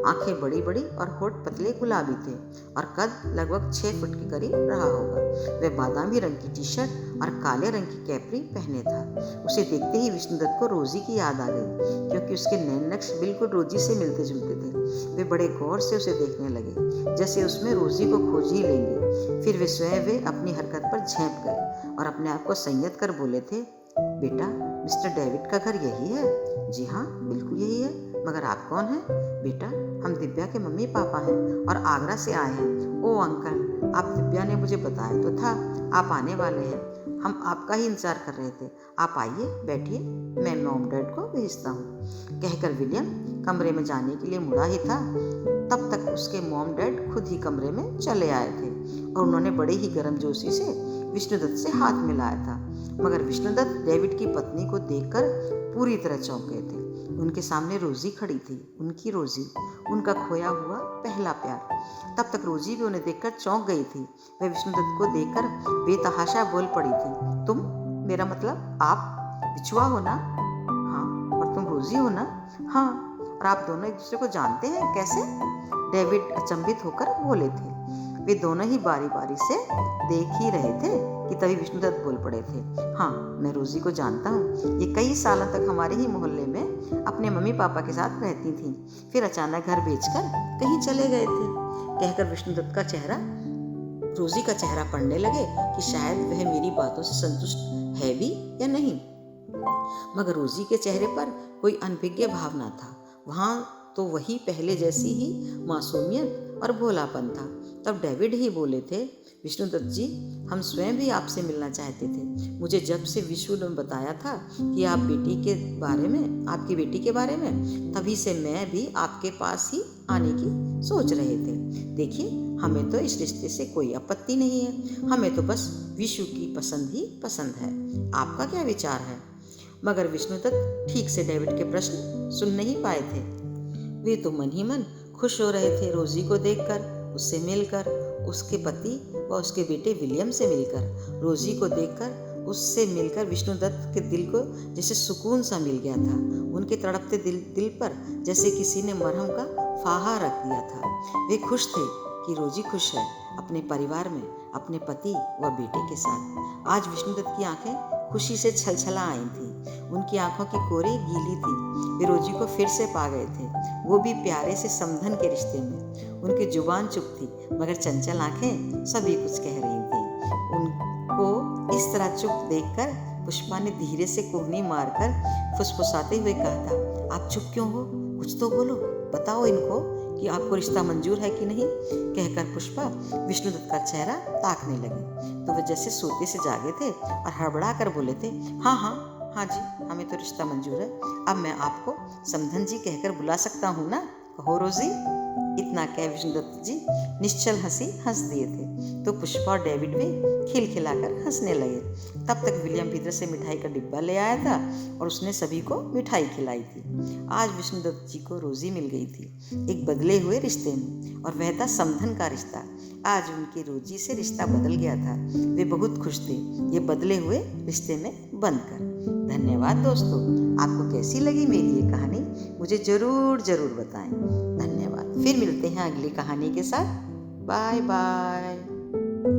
आंखें बड़ी बड़ी और होठ पतले गुलाबी थे और कद लगभग 6 फुट के करीब रहा होगा। वह बादामी रंग की टी शर्ट और काले रंग की कैपरी पहने था। उसे देखते ही विष्णुदत्त को रोजी की याद आ गई, क्योंकि उसके नैन नक्श बिल्कुल रोजी से मिलते जुलते थे। वे बड़े गौर से उसे देखने लगे, जैसे उसमें रोजी को खोज ही लेंगे। फिर वे स्वयं अपनी हरकत पर झेंप गए और अपने आप को संयत कर बोले थे, बेटा, मिस्टर डेविड का घर यही है? जी हाँ, बिल्कुल यही है। मगर आप कौन हैं? बेटा, हम दिव्या के मम्मी पापा हैं और आगरा से आए हैं। ओ अंकल, आप दिव्या ने मुझे बताया तो था आप आने वाले हैं। हम आपका ही इंतजार कर रहे थे। आप आइए, बैठिए, मैं मॉम डैड को भेजता हूँ। कहकर विलियम कमरे में जाने के लिए मुड़ा ही था, तब तक उसके मॉम डैड खुद ही कमरे में चले आए थे और उन्होंने बड़े ही गर्मजोशी से विष्णुदत्त से हाथ मिलाया था। मगर विष्णुदत्त डेविड की पत्नी को देखकर पूरी तरह चौंक गए थे। उनके सामने रोजी खड़ी थी, उनकी रोजी, उनका खोया हुआ पहला प्यार। तब तक रोजी भी उन्हें देखकर चौंक गई थी। वह विष्णुदत्त को देखकर बेतहाशा बोल पड़ी थी, तुम, मेरा मतलब आप बिछुआ हो ना? हाँ। और तुम रोजी हो ना? हाँ। और आप दोनों एक दूसरे को जानते हैं? कैसे? डेविड अचंभित होकर बोले थे। वे दोनों ही बारी बारी से देख ही रहे थे कि तभी विष्णुदत्त बोल पड़े थे, हाँ, मैं रोजी को जानता हूँ। ये कई सालों तक हमारे ही मोहल्ले में अपने मम्मी पापा के साथ रहती थी, फिर अचानक घर बेचकर कहीं चले गए थे। कहकर विष्णुदत्त का चेहरा रोजी का चेहरा पढ़ने लगे कि शायद वह मेरी बातों से संतुष्ट है भी या नहीं। मगर रोजी के चेहरे पर कोई अनभिज्ञ भावना था। वहाँ तो वही पहले जैसी ही मासूमियत और भोलापन था। तब डेविड ही बोले थे, विष्णुदत्त जी, हम स्वयं भी आपसे मिलना चाहते थे। मुझे जब से विशु ने बताया था कि आपकी बेटी के बारे में, तभी से मैं भी आपके पास ही आने की सोच रहे थे। देखिए, हमें तो इस रिश्ते से कोई आपत्ति नहीं है, हमें तो बस विशु की पसंद ही पसंद है। आपका क्या विचार है? मगर विष्णुदत्त ठीक से डेविड के प्रश्न सुन नहीं पाए थे। वे तो मन ही मन खुश हो रहे थे रोजी को देखकर, उससे मिलकर, उसके पति व उसके बेटे विलियम से मिलकर। रोजी को देखकर, उससे मिलकर विष्णुदत्त के दिल को जैसे सुकून सा मिल गया था। उनके तड़पते दिल पर जैसे किसी ने मरहम का फाहा रख दिया था। वे खुश थे कि रोजी खुश है, अपने परिवार में अपने पति व बेटे के साथ। आज विष्णुदत्त की आंखें खुशी से छलछला आई थी। उनकी आंखों की कोरी गीली थी। वे रोजी को फिर से पा गए थे, वो भी प्यारे से समधन के रिश्ते में। उनकी जुबान चुप थी, मगर चंचल आंखें सभी कुछ कह रही थी। उनको इस तरह चुप देखकर पुष्पा ने धीरे से कोहनी मारकर फुसफुसाते हुए कहा था, आप चुप क्यों हो? कुछ तो बोलो, बताओ इनको कि आपको रिश्ता मंजूर है कि नहीं। कहकर पुष्पा विष्णुदत्त का चेहरा ताकने लगी तो वे जैसे सोते से जागे थे और हड़बड़ा कर बोले थे, हाँ हाँ हाँ जी, हमें तो रिश्ता मंजूर है। अब मैं आपको समधन जी कहकर बुला सकता हूँ ना? कहो रोजी। इतना कह विष्णुदत्त जी निश्चल हंसी हंस दिए थे तो पुष्पा और डेविड भी खिलखिलाकर हंसने लगे। तब तक विलियम भीतर से मिठाई का डिब्बा ले आया था और उसने सभी को मिठाई खिलाई थी। आज विष्णुदत्त जी को रोजी मिल गई थी एक बदले हुए रिश्ते में, और वह था समधन का रिश्ता। आज उनकी रोजी से रिश्ता बदल गया था। वे बहुत खुश थे ये बदले हुए रिश्ते में बंधकर। धन्यवाद दोस्तों। आपको कैसी लगी मेरी ये कहानी मुझे ज़रूर बताएं। धन्यवाद। फिर मिलते हैं अगली कहानी के साथ। Bye bye.